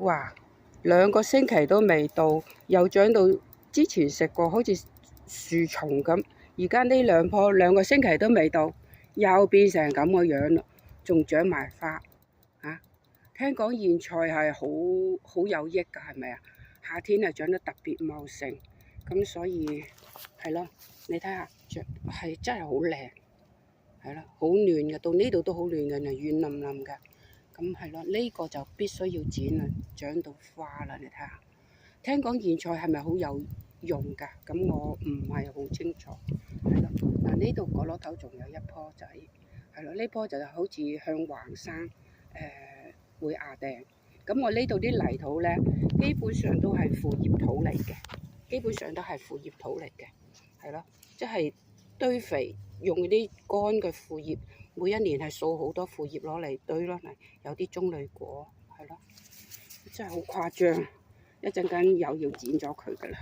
哇，2個星期都未到，又長到之前食過好似樹叢咁，而家呢兩棵2個星期都未到，又變成咁個樣啦，仲長埋花啊！聽講莧菜係好有益㗎，係咪啊？夏天係長得特別茂盛，咁所以係咯，你睇下，係真係好靚，係啦，好嫩嘅，到呢度都好嫩嘅，軟腍腍嘅。咁係咯，呢個就必須要剪啦，長到花啦，你睇下。聽講莧菜係咪好有用㗎？咁我唔係好清楚。係咯，嗱呢度角落頭仲有一棵仔，係咯，呢棵就好似向橫生，會壓定。咁我呢度啲泥土咧，基本上都係腐葉土嚟嘅，係咯，即係堆肥用啲乾嘅腐葉。每一年係掃好多腐葉攞嚟堆咯，有啲棕櫚果，係咯，真係好誇張。一陣間又要剪咗佢㗎啦。